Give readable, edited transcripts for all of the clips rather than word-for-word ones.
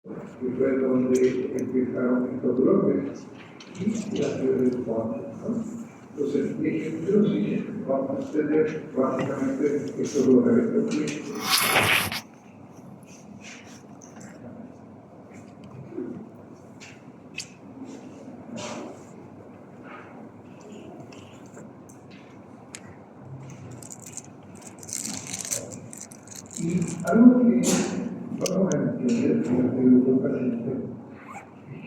que fue donde empezaron estos bloques y la ciudad de Juan, ¿no? Entonces, ejemplos sí, vamos a tener básicamente estos dos eventos clínicos. Y algo que vamos a entender con el grupo paciente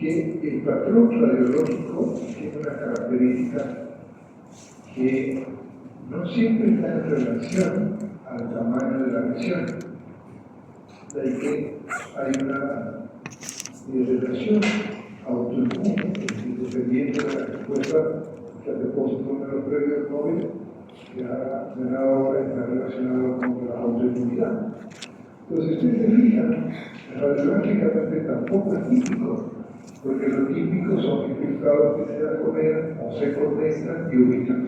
es que el patrón radiológico tiene una característica que no siempre está en relación al tamaño de la lesión. De ahí que hay una relación autoinmune, dependiendo de la respuesta que el depósito de los previos móviles que ha ganado ahora está relacionado con la autoinmunidad. Entonces, si ustedes se fijan, radiológicamente tampoco es típico, porque los típicos son infiltrados que se dan a comer o se condensan y ubican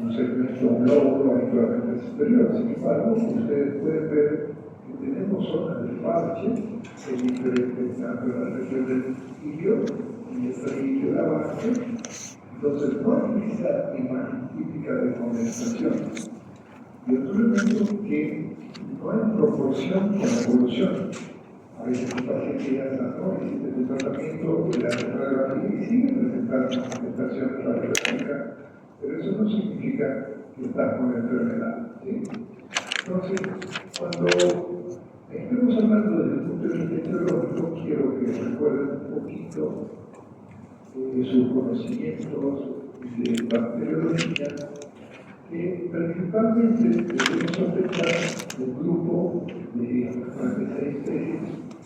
un segmento, un lóbulo habitualmente superior. Sin embargo, ustedes pueden ver que tenemos zonas de parche en diferentes, tanto en la región del ilio y esta ilio de la base. Entonces, no hay esa imagen típica de condensación. Y otro elemento que no hay proporción con la evolución. A veces un paciente ya sanó, existe el tratamiento de la radiografía y sigue presentando manifestaciones radiológicas, pero eso no significa que está con la enfermedad, ¿sí? Entonces, cuando estemos hablando desde el punto de vista etiológico, quiero que recuerden un poquito sus conocimientos de bacteriología, que principalmente debemos sospechar del grupo de 46 especies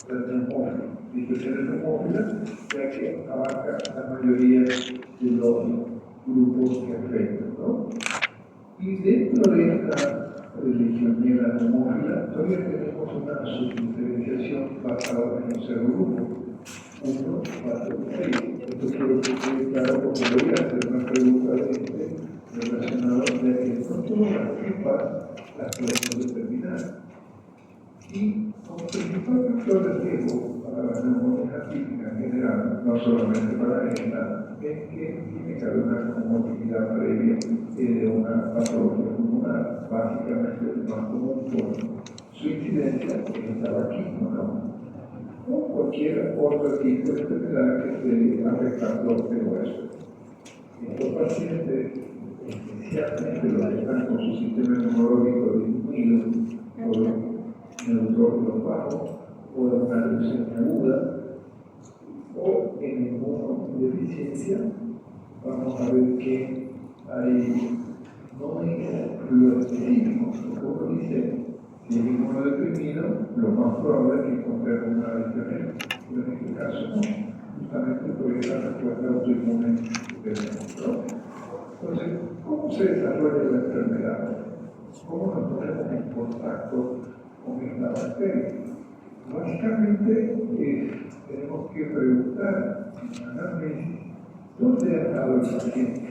de neumófilas, de infecciones neumófilas, ya que abarca la mayoría de los grupos que afectan, ¿no? Y dentro de esta legionela neumófila todavía tenemos una subdiferenciación basada en un solo grupo, 1, 4, 6. Esto quiero que quede claro porque voy a hacer una pregunta de relacionado a que no todas las cepas las podemos determinar. Y como principal factor de riesgo para la neumonía típica en general, no solamente para esta, es que tiene que haber una comorbilidad previa de una patología pulmonar, básicamente el más común por su incidencia es el tabaquismo, ¿no? O cualquier otro tipo de enfermedad que esté afectando el hueso. Estos pacientes, especialmente los que están con su sistema inmunológico disminuido por neutrófilos bajos o de una leucemia aguda o en inmunodeficiencia, vamos a ver que hay, no es lo específico, como dice, si el inmunodeprimido, lo más probable es que encontremos una discapacidad, pero en este caso no, justamente por esa respuesta autoinmune que tenemos, ¿no? Entonces, ¿cómo se desarrolla la enfermedad? ¿Cómo nos ponemos en contacto con esta bacteria? Básicamente, tenemos que preguntar en análisis dónde ha estado el paciente.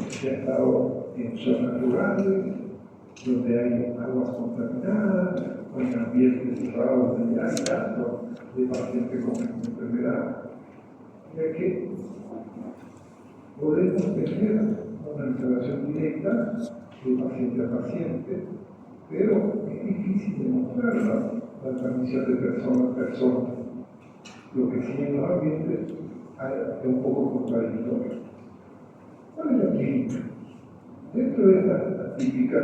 Si ha estado en zonas rurales, donde hay aguas contaminadas, o en ambientes cerrados donde hay datos de pacientes con esta enfermedad. Ya que podemos tener una relación directa de paciente a paciente, pero es difícil demostrar la transmisión de persona a persona, lo que sí en los ambientes es un poco contradictorio. ¿Cuál es la clínica? Dentro de esta típica,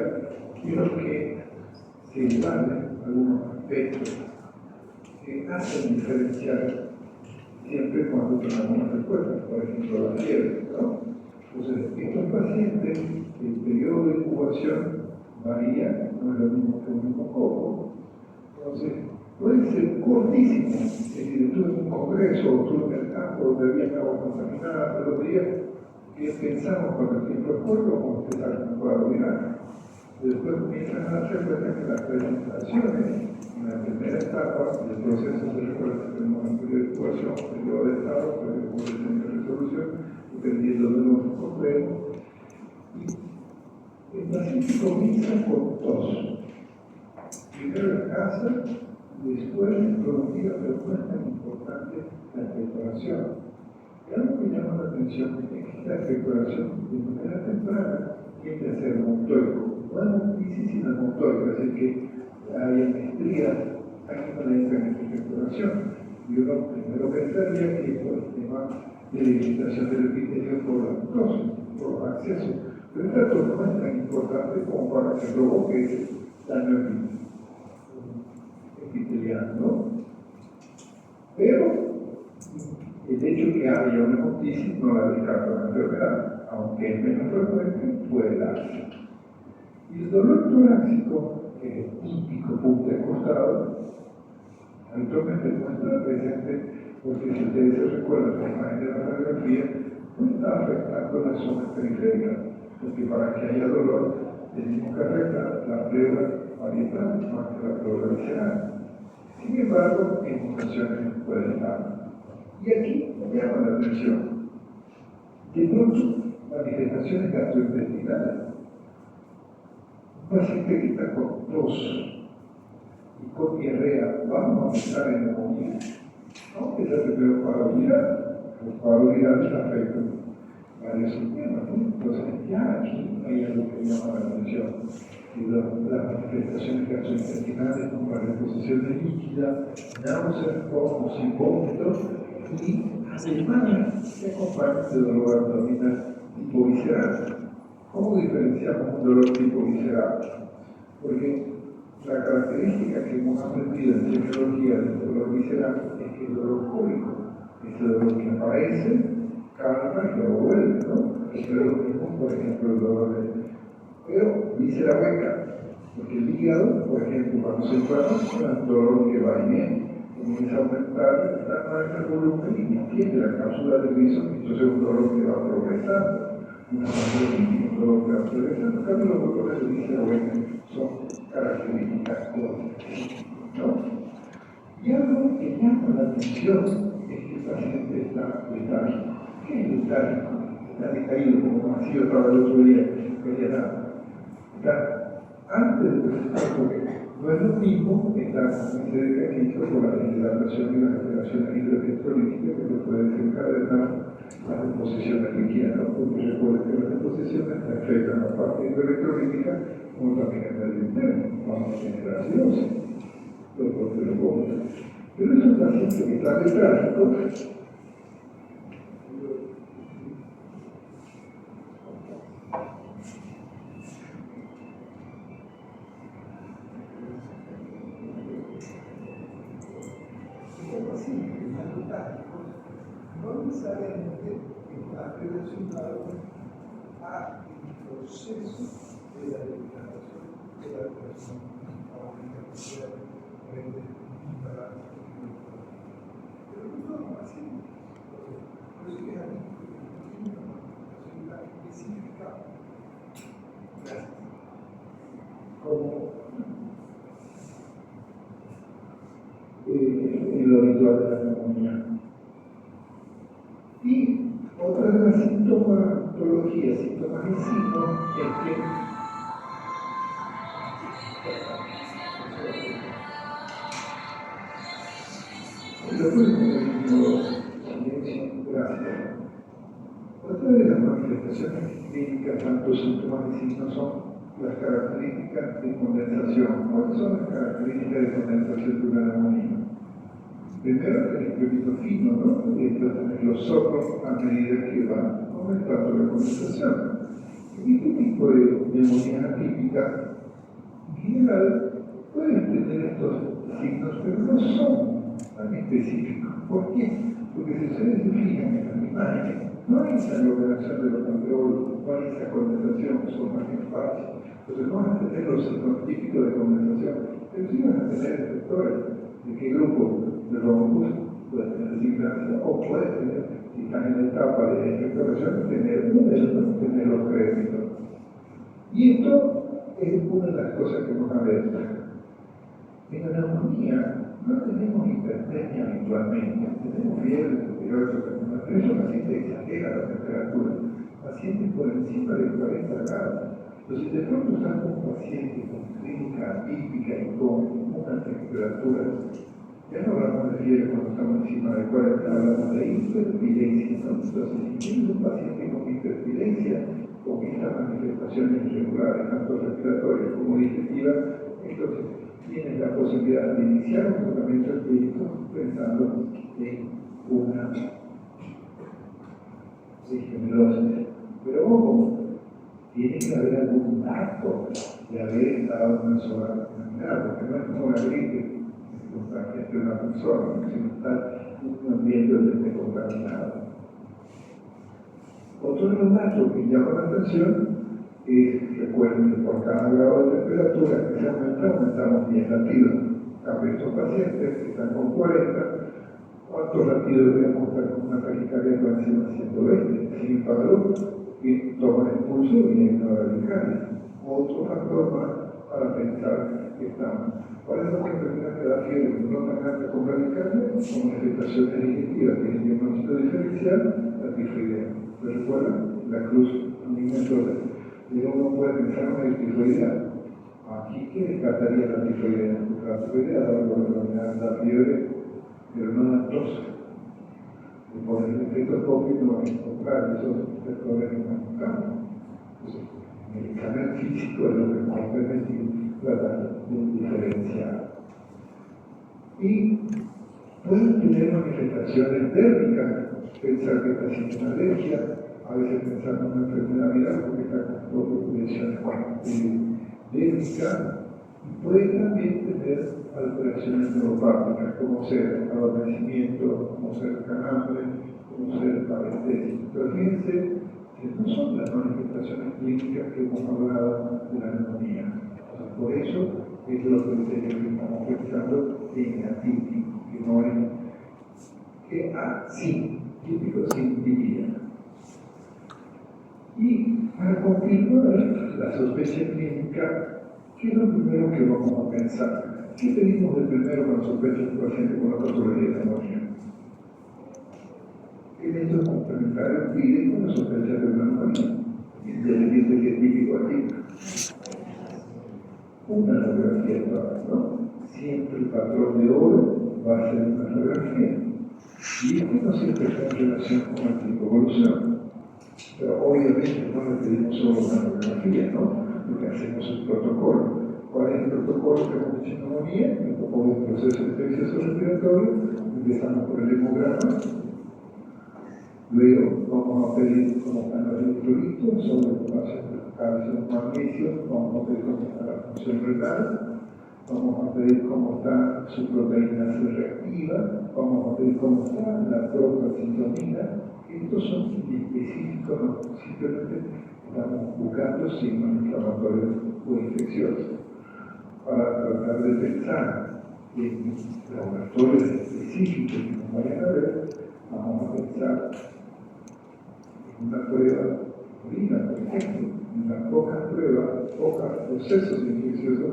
quiero que se evalúen algunos aspectos que hacen diferenciar siempre cuando tenemos una respuesta, por ejemplo la fiebre, ¿no? Entonces, estos pacientes, el periodo de incubación varía, no es lo mismo que un meningococo. Entonces, puede ser cortísimo. Es decir, estuve en un congreso o estuve en el campo donde había agua contaminada todos los días, que pensamos con el tiempo de corto como empezar un cuadro viral. Después comienzan a darse cuenta que las presentaciones en la primera etapa del proceso se recuerda que tenemos un periodo de incubación, periodo de estado, periodo de resolución, dependiendo de los complejos. Y el paciente comienza con tos. Primero en casa, después productiva, pero no es tan importante la expectoración. Y algo que llama la atención es que esta expectoración de manera temprana tiende a ser montoico. No es multicis, sino es montoico, es decir, que hay estrías, aquí no le entran en esta expectoración. Y uno primero pensaría que es por el tema de delimitación del epitelio por la mitosis, por los accesos. Pero el dato no es tan importante como para que provoque daño epitelial, ¿no? Pero el hecho que haya una hemoptisis no la descarta la enfermedad, aunque es menos frecuente, puede darse. Y el dolor torácico, que es típico punto de costado, habitualmente muestra presente porque si ustedes se recuerdan la imagen de la radiografía, no está afectando las zonas periféricas, porque para que haya dolor tenemos que afectar la pleura parietal más que la pleura visceral. Sin embargo, en ocasiones puede estar. Y aquí llama la atención. De pronto, manifestaciones gastrointestinales. Un paciente que está con tos y con diarrea, vamos a pensar en neumonía. Vamos a pensar primero paro viral. Los paros virales afectan varios sistemas, ¿no? Entonces, ya aquí hay algo que llama la atención. Y las manifestaciones gastrointestinales como la reposición de líquida, náuseas, como sin vómitos y además se acompaña de dolor abdominal tipo visceral. ¿Cómo diferenciamos un dolor tipo visceral? Porque la característica que hemos aprendido en semiología del dolor visceral es que el dolor cólico, ese dolor que aparece, calma y luego vuelve, ¿no? Eso es lo mismo, por ejemplo, el dolor de... Pero víscera hueca, porque el hígado, por ejemplo, cuando se inflama, es un dolor que va y viene, comienza a aumentar el tamaño del volumen y tiene la cápsula de rizo, entonces es un dolor que va progresando, un dolor que va progresando. Cada los dolores de víscera hueca son características crónicas, ¿no? Y algo que llama la atención es que el paciente está letárgico. ¿Qué es letárgico? Está decaído, como ha sido para el otro día, que nada. Está antes de presentar, porque no es lo mismo estar con ese decaimiento por la deshidratación y las alteraciones hidroelectrolíticas que puede desencadenar las deposiciones líquidas, ¿no? Porque recuerden que las deposiciones afectan la parte hidroelectrolítica como también el medio interno, vamos a tener acidosis. Pero es un paciente que está letárgico. No necesariamente está relacionado al proceso de la delimitación de la persona pero no todo así. Por eso que a mí tiene una manifestación específica como lo habitual de la neumonía. Y otra de las sintomatologías, síntomas en signos, es que otra de las manifestaciones clínicas, tanto síntomas y signos, son las características de condensación. ¿Cuáles son las características de condensación de una neumonía? Primero, el esclerito fino, ¿no? Entonces, los soplos a medida que va aumentando la condensación. Y este tipo de neumonía atípica, en general, pueden tener estos signos, pero no son tan específicos. ¿Por qué? Porque si ustedes se fijan en las imágenes, no hay esa aglomeración de los alveolos, no hay esa condensación, son más bien falsas. Entonces no van a tener los signos típicos de condensación, pero sí van a tener efectores de qué grupo de broncos puede tener signancia o puede tener, si están en la etapa de efectuación, tener modelos, tener los créditos. Y esto es una de las cosas que nos alerta. En la neumonía no tenemos hipertermia habitualmente, tenemos fiebre superior a eso pacientes exagera la temperatura, pacientes por encima de 40 grados. Entonces, de pronto está con un paciente con clínica atípica y con una temperatura, ya no hablamos de fiebre cuando estamos encima de 40, hablamos de hiperpirencia, ¿no? Entonces, si tienes un paciente con hiperpirencia, con estas manifestaciones irregulares, tanto respiratorias como digestivas, entonces tienes la posibilidad de iniciar un tratamiento clínico pensando en una legionellosis. Pero ojo, tiene que haber algún dato de haber estado en una zona contaminada, porque no es como una gripe contagiante de una persona, sino está en un ambiente donde esté contaminado. Otro de los datos que llama la atención es, recuerden que por cada grado de temperatura que se aumenta, aumentamos 10 latidos. A estos pacientes que están con 40, ¿cuántos latidos deberíamos estar con una taquicardia por encima de 120? Sin embargo, que toman el pulso y hay una radical. Otro factor más para pensar que estamos. ¿Cuál es la enfermedad que da fiebre no tan alta con radical? Con manifestaciones digestivas que es diagnóstico diferencial, la tifoidea. ¿Se recuerdan? La cruz alimentoria. Pero uno puede pensar en la tifoidea. Aquí, ¿qué descartaría la tifoidea? Porque la tifoidea da fiebre, pero no da tos. Y por el estetoscopio no va a encontrar esos receptores en el campo. Entonces, el examen físico es lo que nos va a permitir tratar de diferenciar. Y pueden tener manifestaciones térmicas, pensar que está haciendo una alergia, a veces pensar en una enfermedad viral porque está con lesiones térmicas, y puede también tener alteraciones neuropáticas, como ser adormecimiento, como ser calambre, como ser parestesia. Pero fíjense que no son las manifestaciones clínicas que hemos hablado de la neumonía. O sea, por eso es lo que estamos pensando en atípico, que no es que sí, típico sin diría. Y para confirmar la sospecha clínica, ¿qué es lo primero que vamos a pensar? ¿Qué pedimos de primero cuando sospecha un paciente con la patología de neumonía? Elementos complementarios piden con la sospecha de una neumonía, independiente de qué típico atípico. Una radiografía total, ¿no? Siempre el patrón de oro va a ser una radiografía. Y esto no siempre está en relación con la evolución. Pero obviamente no le pedimos solo una radiografía, ¿no? Porque hacemos el protocolo. ¿Cuál es el protocolo que hemos hecho en neumonía? El protocolo del proceso infeccioso respiratorio. Empezamos por el hemograma. Luego vamos a pedir cómo están los electrolitos, sobre calcio, magnesio, vamos a pedir cómo está la función renal, vamos a pedir cómo está su proteína C reactiva, vamos a pedir cómo está la procalcitonina. Estos son específicos, no, simplemente estamos buscando signos inflamatorios o infecciosos para tratar de pensar en laboratorios específicos que nos vayan a ver. Vamos a pensar en una prueba de orina, por ejemplo, en unas pocas pruebas, pocos procesos infecciosos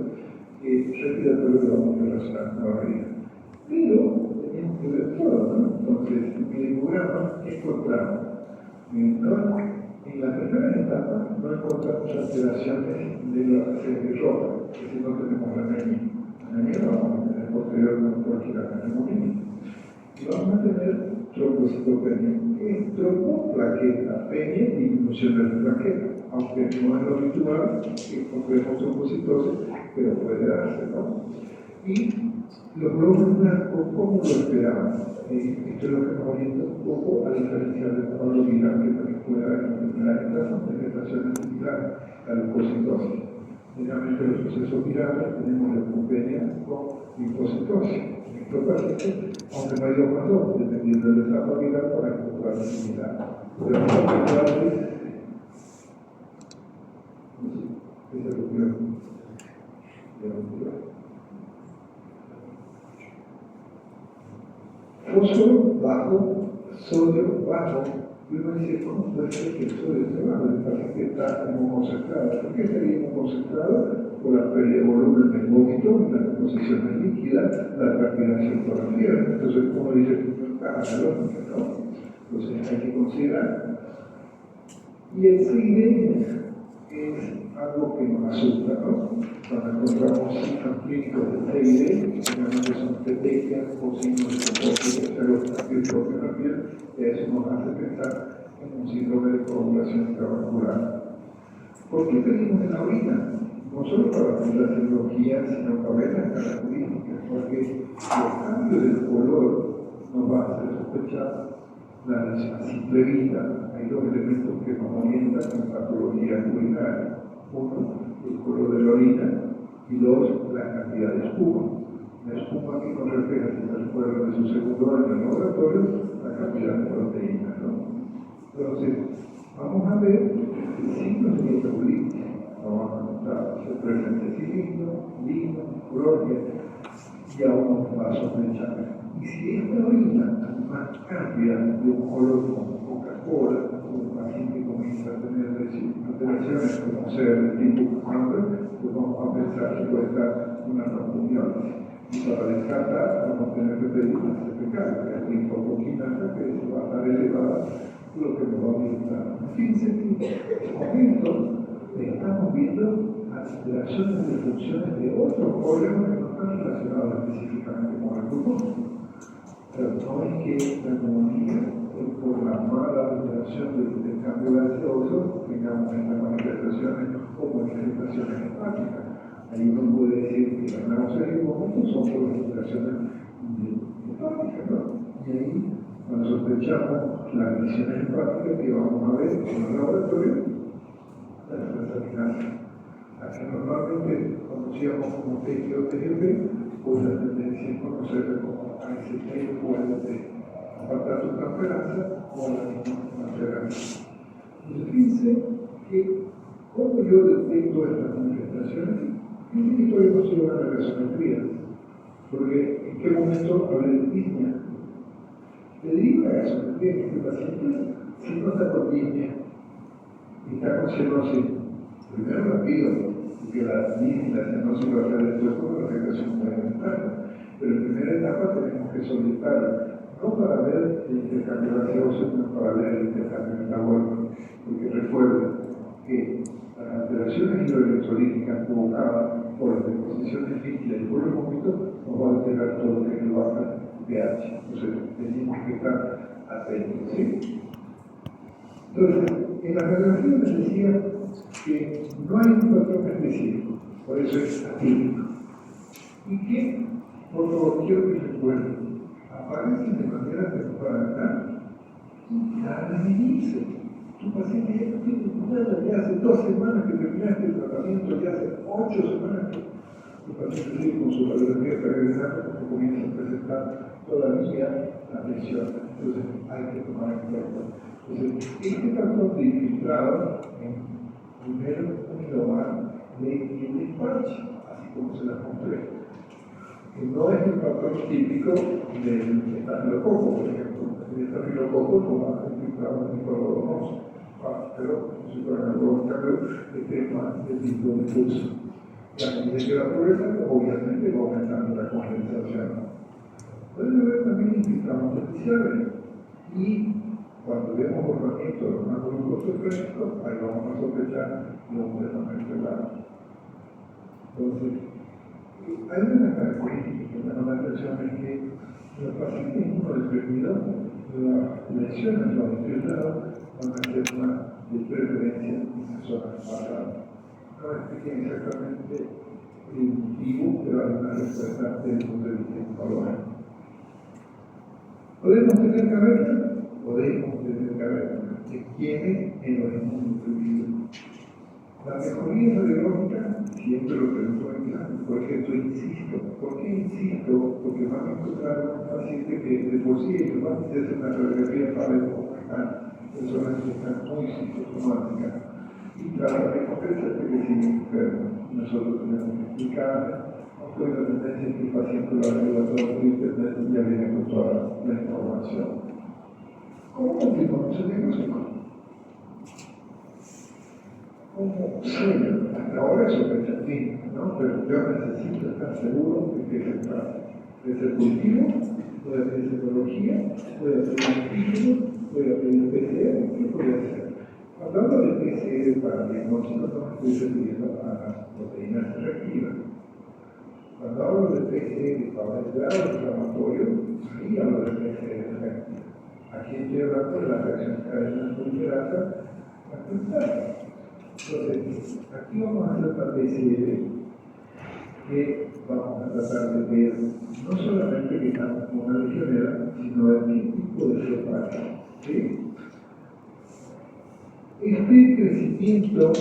que respiratorios lo vamos a relacionar con la orina. Pero tenemos que ver todo, ¿no? Entonces, en el hemograma, ¿qué encontramos? En la primera etapa no encontramos alteraciones de la sangre roja, que si no tenemos la anemia. La anemia vamos a tener posterior con cualquier neumonía. Y vamos a tener trombocitopenia. Tromboplaqueta, penia y disminución de la plaqueta, aunque no es lo habitual que encontremos trombocitosis, pero puede darse, ¿no? Y los glóbulos blancos, ¿cómo lo esperamos? Esto es lo que nos orienta un poco a diferenciar del cuadro viral que también puede haber en las manifestaciones similares a la leucocitosis. Generalmente en los procesos virales tenemos leucopenia con linfocitosis. En estos pacientes, aunque no hay dos más dos, dependiendo del etapa viral para encontrar similar. Pero no es virales, esa es lo que fósforo bajo, sodio bajo, y uno dice, ¿cómo puede ser que el sodio esté bajo? El paciente está inmunoconcentrado. ¿Por qué estaría inmunoconcentrado? Por la pérdida de volumen del vómito, la composición de líquida, la transpiración por la fiebre. Entonces, uno dice que no está analógica, ¿no? Entonces, hay que considerar. Y el CID es algo que nos asusta, ¿no? Cuando encontramos signos clínicos de CID, generalmente son petequias o signos de comporte terapia, eso nos hace pensar en un síndrome de coagulación intravascular. ¿Por qué pedimos en la orina? No solo para ver la serología, sino para ver las características, porque el cambio del color nos va a hacer sospechar a simple vista. Hay dos elementos que nos orientan en patología urinaria. Uno, el color de la orina, y dos, la cantidad de espuma. La espuma que nos refleja, si se recuerdan de su segundo año en el laboratorio, la cantidad de proteínas, ¿no? Entonces, vamos a ver signos de metabolitis. Vamos a encontrar presentecismo, vino, gloria, y aún va a sospechar. Y si esta orina además cambia de un color como Coca-Cola, un paciente comienza a tener alteraciones como ser de tipo hambre, pues vamos a pensar que puede estar una neumonía. Y para descartar, vamos a tener que pedir una CPK, que es la linfoproteína que se va a estar elevada, lo que nos va a orientar. Fíjense que con esto estamos viendo alteraciones de funciones de otros órganos que no están relacionados específicamente con el pulmón. Pero no es que la neumonía, por la mala alteración del cambio gaseoso, tengamos estas manifestaciones o manifestaciones hepáticas. Ahí uno puede decir que las náuseas y vómitos son por alteraciones hepáticas, ¿no? Y ahí, cuando sospechamos las lesiones hepáticas que vamos a ver en el laboratorio, la transaminasia, la que normalmente conocíamos como TG o TGP, pues la tendencia es conocerla como AST o LT, apartado transferencia o la misma transferencia. Entonces, fíjense que cuando yo detecto estas manifestaciones, fíjense que todavía no se logra la gasometría, porque en qué momento hablé de disnea. Le digo la gasometría que este paciente, si no está con disnea y está con cianosis, primero la pido, porque la cianosis va a ser después con la afectación fundamental. Pero en primera etapa tenemos que solicitar, no para ver el intercambio gaseoso, sino para ver el intercambio metabólico, porque recuerden que las alteraciones hidroelectrolíticas provocadas por las deposiciones líquidas y por el vómito nos va a alterar todo lo que es el baja pH. Entonces, tenemos que estar atentos, ¿sí? Entonces, en la radiografía les decía que no hay un patrón específico, por eso es atípico. Y que, por favor, quiero que recuerden, aparecen de manera temprana y cada inicio. Tu paciente ya no tiene nada, ya hace 2 semanas que terminaste el tratamiento, ya hace 8 semanas que tu paciente sigue con su radiografía peregrinaje porque comienza a presentar todavía la lesión. Entonces, hay que tomar en cuenta. Entonces, este patrón de infiltrado en primero un global de despacho, así como se las mostré. No es el patrón típico del estafilococo, por ejemplo. El estafilococo no va a infiltrar en el microorganismo, pero si fuera algo es más de tipo de pulso. La medida que va progresando, obviamente va aumentando la condensación. Pueden haber también infiltrados artificiales y cuando vemos borramiento de los macrogrupos frenéticos, ahí vamos a sospechar lo completamente raro. Entonces, hay una característica que me llama la atención es que los pacientes inmunodeprimidos, las lesiones o infiltrados van a ser una de preferencia en las zonas pasadas. No expliquen exactamente el motivo, pero hay una respuesta desde el punto de vista inmunológico. ¿Podemos tener caverna? Podemos tener caverna. ¿De quiénes? En los inmunodeprimidos. La mejoría radiológica, siempre lo pregunto en clase, por ejemplo, insisto. ¿Por qué insisto? Porque van a encontrar un paciente que de por sí ellos van a hacer una radiografía para ver cómo están, personas que están muy sintomáticas. Y tratar de convencerse que siguen enfermos. Nosotros tenemos que explicar, aunque hay una tendencia que el paciente lo ayuda todo por internet y ya viene con toda la información. ¿Cómo continuamos el diagnóstico? Como sueño, hasta ahora es sospechativo, ¿no? Pero yo necesito estar seguro de que es el caso. Puede ser positivo, puede hacer serología, puede hacer un antígeno, puede hacer PCR, ¿qué puede hacer? Cuando hablo de PCR para diagnóstico, no me estoy refiriendo a las proteínas reactivas. Cuando hablo de PCR para el grado inflamatorio, ahí hablo de PCR reactiva. Aquí estoy hablando de la reacción cadena polimerasa bastante. Entonces, aquí vamos a hacer la PCR que vamos a tratar de ver no solamente que estamos con una legionela, sino de qué tipo de cepa es. ¿Sí? Este crecimiento,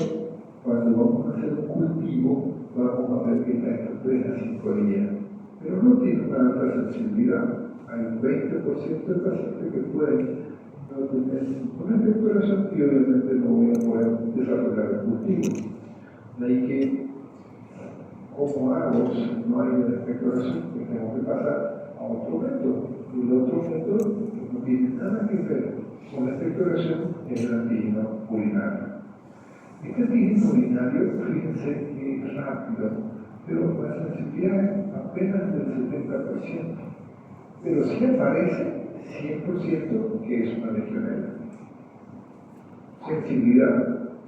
cuando vamos a hacer un cultivo, vamos a ver que está entre 3 a 5 días, pero no tiene una alta sensibilidad. Hay un 20% de pacientes que pueden no tener ninguna expectoración y obviamente no voy a poder desarrollar el cultivo. De ahí que, como hago si no hay una expectoración, pues tengo que pasar a otro método. Y el otro método que no tiene nada que ver con la expectoración es el antígeno urinario. Este antígeno urinario, fíjense que es rápido, pero la sensibilidad es apenas del 70%. Pero sí aparece 100% que es una legionela. Sensibilidad,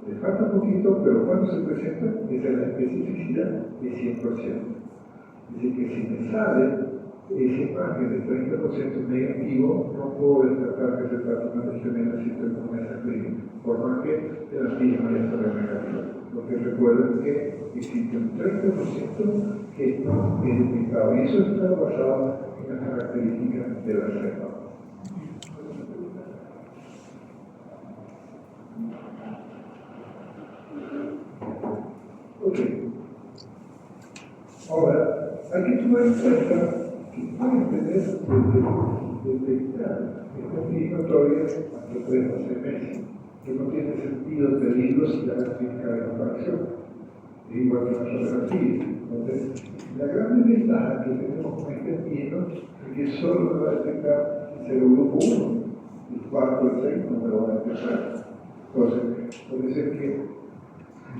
le falta un poquito, pero cuando se presenta, es la especificidad de 100%. Es decir, que si me sale ese margen de 30% negativo, no puedo descartar que se trata de una legionela si estoy con esa clínica, por más que el antígeno ya sea negativo. Lo que recuerden que existe un 30% que no es detectado, y eso está basado en las características de la cepa. Ok. Ahora, hay que tomar en cuenta que pueden tener detectar este antígeno todavía hasta 3 o 6 meses, que no tiene sentido pedirlo si ya la clínica de comparación. Es igual que la radiografía. Entonces, la gran ventaja que tenemos con este antígeno es que solo me va a detectar el serogrupo 1, el 4 y el 6 no me lo va a detectar. Entonces, puede ser que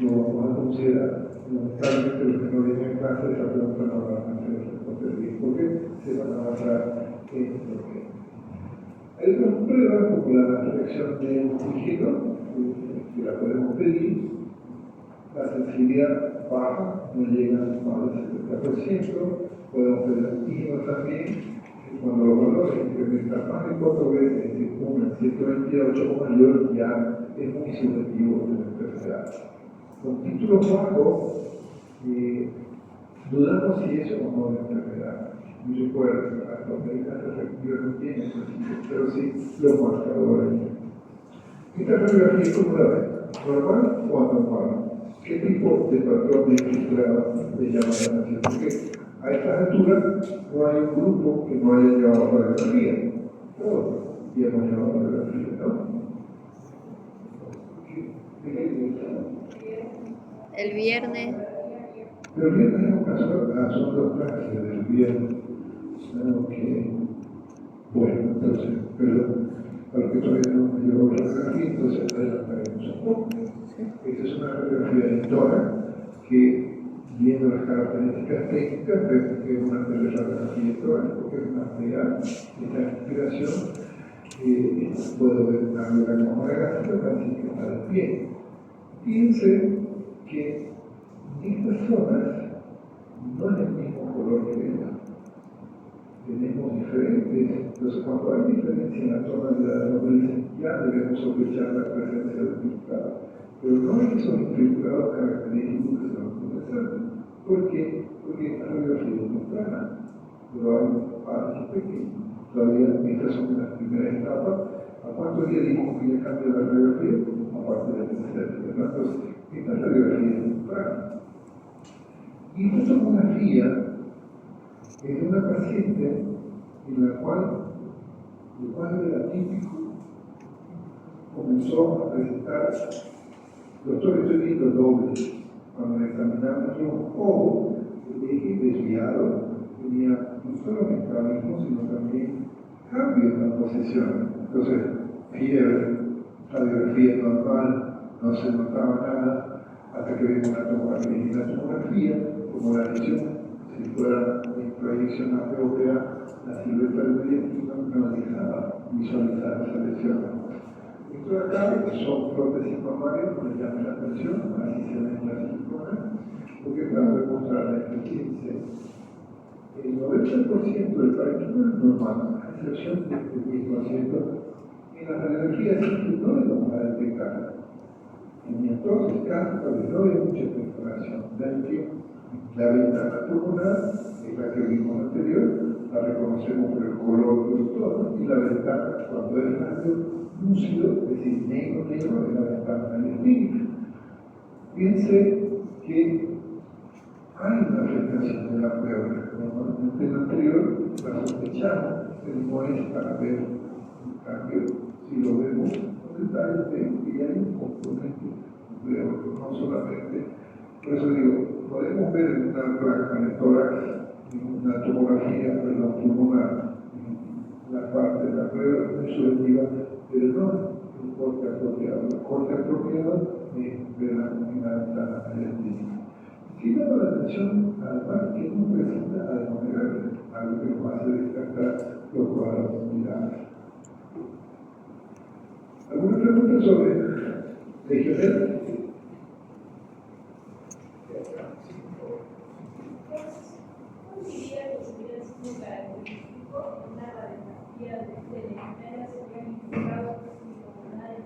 no vamos a considerar, lamentablemente los que no vienen en clase, esa pregunta no la van a hacer responder bien, porque se van a basar en lo que hay otras pruebas como la reacción de antígeno, que la podemos pedir, la sensibilidad baja, no llega a más del 70%, podemos pedir antígeno también, que cuando los valores incrementan más de 4 veces, es decir, una en 128 o mayor, ya es muy subjetivo de la enfermedad. Con títulos bajos, dudamos si eso o no es una enfermedad. Y recuerden, las proteínas efectivas no tienen sentido, pero sí los marcadores. Esta radiografía es como la ven, normal o anormal. ¿Qué tipo de patrón de infiltrado le llama la atención? Porque a estas alturas no hay un grupo que no haya llevado radiografía. Todos ya hemos llevado radiografía, ¿no? El viernes. Pero el viernes es ocasional, son 2 clases del viernes. Ok. Bueno, entonces, perdón, para los que todavía no llevo radiografía, entonces adelantaremos un poco. Esta es una radiografía de tórax que, viendo las características técnicas, vemos que es una radiografía de tórax, porque es una real, esta inspiración. Puedo ver una radiografía gráfica para decir que está de pie. Fíjense que estas zonas no es el mismo color que vemos. Tenemos diferentes. Entonces, cuando hay diferencia en la tonalidad de los grises, ya debemos sospechar la presencia de infiltrados. Pero no hay esos infiltrados característicos que se van a conocer. ¿Por qué? Porque esta radiografía es temprana, pero hay parches pequeños. Todavía estas son las primeras etapas. ¿A cuántos días dijimos que ya cambió la radiografía? Aparte del tercer día. Entonces, esta radiografía es temprana. Y esta tomografía es de una paciente en la cual el cuadro era típico, comenzó a presentar, doctor, estoy viendo doble. Cuando examinamos los ojos, el eje desviado tenía no solo mecanismo, sino también cambios en la posición. Entonces, fiebre, radiografía normal, no se notaba nada, hasta que vimos una tomografía. Y la tomografía, como la lesión, si fuera una proyección APOPA, la silueta del proyectil no dejaba visualizar esa lesión. Esto de acá, que son prótesis mamarias, no les llame la atención, así se ven las siliconas, porque para demostrarles que el 90% del parénquima es normal, a excepción de este 10%, en la radiología simple no le vamos a detectar. En entonces, casos donde no hay mucha perforación del que la ventana pulmonar, es la que vimos anterior, la reconocemos por el color del tono, y la ventana, cuando es radio lúcido, es decir, negro, es la ventana del espíritu. Piense que hay una afectación de la prueba. Normalmente en lo anterior la sospechamos, pero no es para ver un cambio. Si lo vemos con detalle, vemos que hay un componente nuclear, no solamente. Por eso digo, podemos ver en una placa de tórax, en una tomografía pulmonar, en la parte de la prueba muy subjetiva, pero no el corte apropiado. El corte apropiado es ver la ventana eléctrica. Sí llama la atención, además, que no presenta de manera algo que nos hace descartar los cuadros similares. ¿Alguna pregunta sobre legionela? ¿Cuál diría que sería sido característico en la radiografía de legionela serían indicados pulmonares?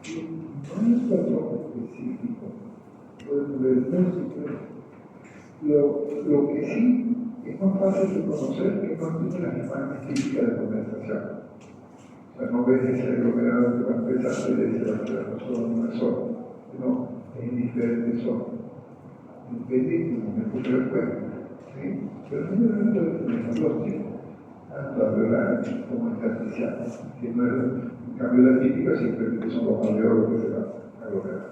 No es un patrón específico. Pueden ver múltiples. Lo que sí es más fácil de conocer que no tiene las imágenes típicas de condensación. O sea, no ves ese aglomerado que va a empezar y ese va a quedar solo en una zona, sino en diferentes zonas. Depende del momento que lo juega. ¿Sí? Pero generalmente tenemos dos tipos, tanto alveolar como intersticial, que no es en cambio la típica, simplemente son los alveolos que se van a aglomerar.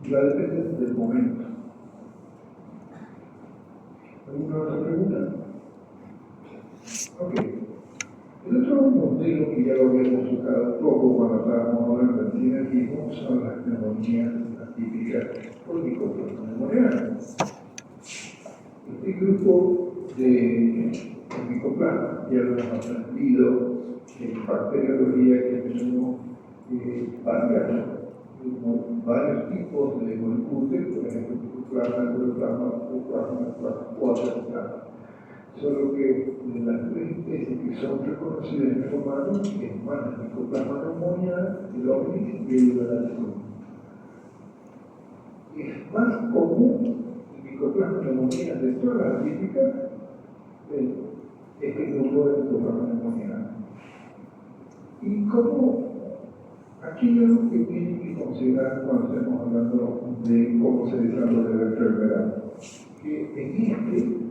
Ya depende del momento. ¿Alguna otra pregunta? Ok. El otro modelo que ya lo habíamos tocado un poco cuando estábamos hablando del sinergismo son las neumonías atípicas por micoplasma pneumoniano. Este grupo de micoplasma ya lo hemos aprendido en bacteriología que tenemos varios tipos de moléculas, por ejemplo, micoplasma, plasma. Solo que de las tres especies que son reconocidas en el humano, es más el micoplasma pneumoniana, el omnis y el veracruz. Es más común el micoplasma pneumoniana de todas las atípicas, este grupo de micoplasma pneumoniana. Y como aquí hay algo que tienen que considerar cuando estemos hablando de cómo se desarrolla la enfermedad, que en este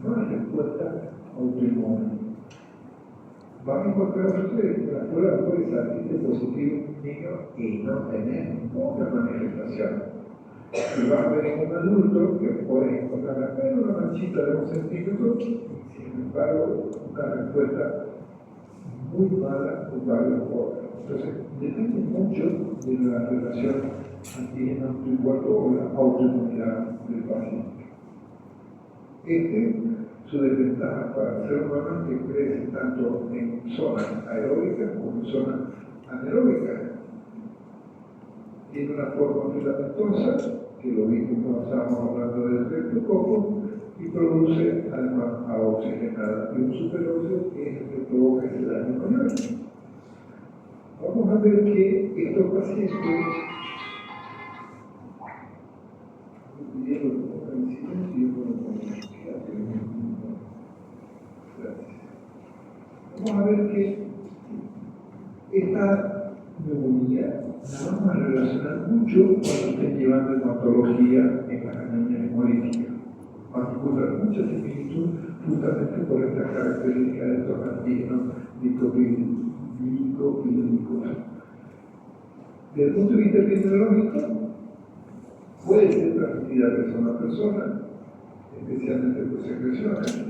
no hay respuesta autoinmune. Van a encontrar ustedes que la prueba puede salir de positivo en un niño y no tener ninguna manifestación. Y va a ver en un adulto que puede encontrar apenas una manchita de 1 centímetro y sin embargo una respuesta muy mala por varios órganos. Entonces, depende mucho de la relación antígeno-anticuerpo o la autoinmunidad del paciente. Su desventaja para el ser humano es que crece tanto en zonas aeróbicas como en zonas anaeróbicas. Tiene una forma filamentosa, que lo vimos cuando estábamos hablando del streptococo, y produce además agua oxigenada y un superóxido que es el que provoca ese daño mayor. Vamos a ver que estos pacientes vamos a ver que esta neumonía la vamos a relacionar mucho cuando estén llevando hematología en las anemias hemolíticas. Van a encontrar mucha similitud justamente por esta característica de estos antígenos glicopirídicos. Desde el punto de vista epidemiológico, puede ser transmitida de persona a persona, especialmente por secreciones.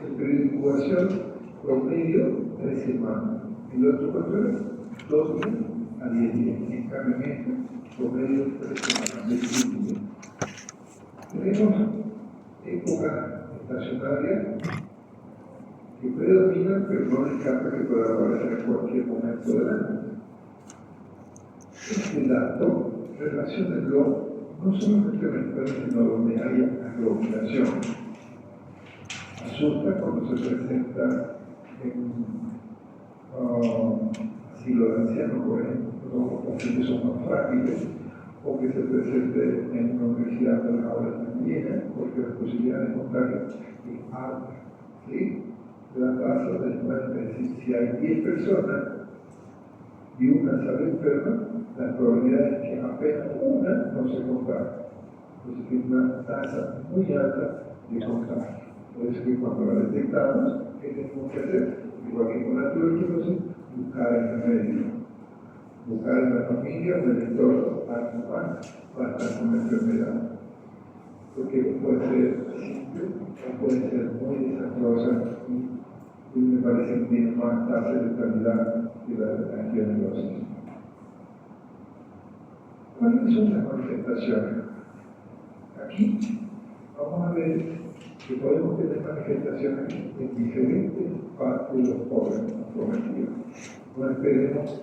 El periodo de incubación promedio 3 semanas. En los otros factores, 2 días a 10 días. En cambio, en este, promedio 3 semanas. De 15 días. Tenemos época estacionaria que predomina, pero no descarta que pueda aparecer en cualquier momento del año. Este dato relaciónenlo no solamente en la escuela, sino donde haya aglomeración. Asusta cuando se presenta en asilo de ancianos, por ejemplo, los pacientes son más frágiles, o que se presente en una universidad donde las aulas están llenas, porque la posibilidad de contagio es alta. ¿Sí? La tasa de muerte, es decir, si hay 10 personas y una sale enferma, la probabilidad es que apenas una no se contagie. Entonces es una tasa muy alta de contagio. Por eso que cuando la detectamos, ¿qué tenemos que hacer? Igual que con la tuberculosis, buscar el remedio. Buscar en la familia o en el entorno a para estar con la enfermedad. Porque puede ser simple o puede ser muy desastrosa y me parece que tiene más tasa de letalidad que la angionelosis. ¿Cuáles son las manifestaciones? Aquí vamos a ver que podemos tener manifestaciones en diferentes partes de los órganos comprometidos. No esperemos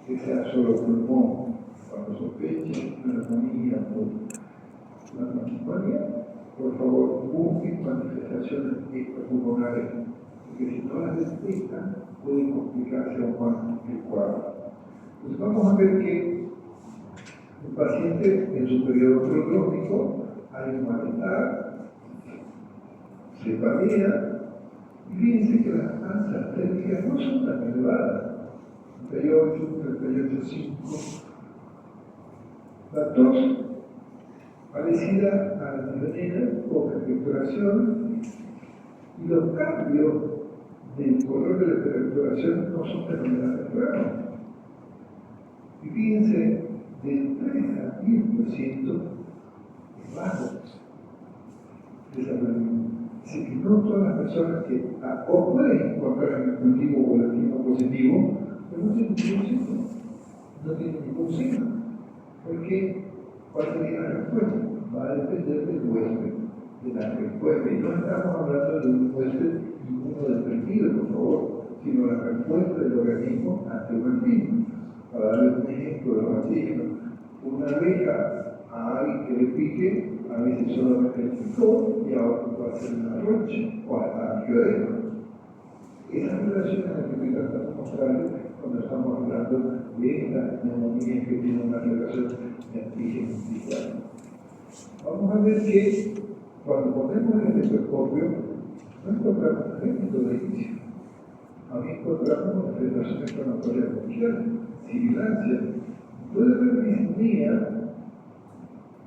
que sea solo pulmón. Cuando sospechen una neumonía o una pneumonía, por favor busquen manifestaciones extrapulmonares, porque si no las detectan puede complicarse aún más el cuadro. Pues vamos a ver que el paciente en su periodo prodrómico hay un malestar, se pavea, y fíjense que las tasas térmicas no son tan elevadas, 38, 38,5. La tos parecida a la neblina, poca expectoración, y los cambios del color de la expectoración no son fenomenales raros. Y fíjense, del 3 a 10% es bajo. Así que no todas las personas que o pueden encontrar el cultivo o el clima positivo, pero no tienen ningún signo. No tienen ningún signo. Porque, ¿cuál sería la respuesta? Va a depender del huésped, de la respuesta. Y no estamos hablando de un huésped inmunodeprimido, por favor, sino la respuesta del organismo ante un antígeno. Para darles un ejemplo de los antígenos, una abeja a alguien que le pique, a veces solamente le picó y ahora va a ser una rocha o hasta angiodema. Esas relaciones que tratamos de mostrarles cuando estamos hablando de la neumonía que tiene una relación de antígeno visual. Vamos a ver que cuando ponemos el estetoscopio no encontramos efectos de inicio. A mí encontramos manifestaciones inflamatorias bronquiales, sibilancia. Puede haber disnea,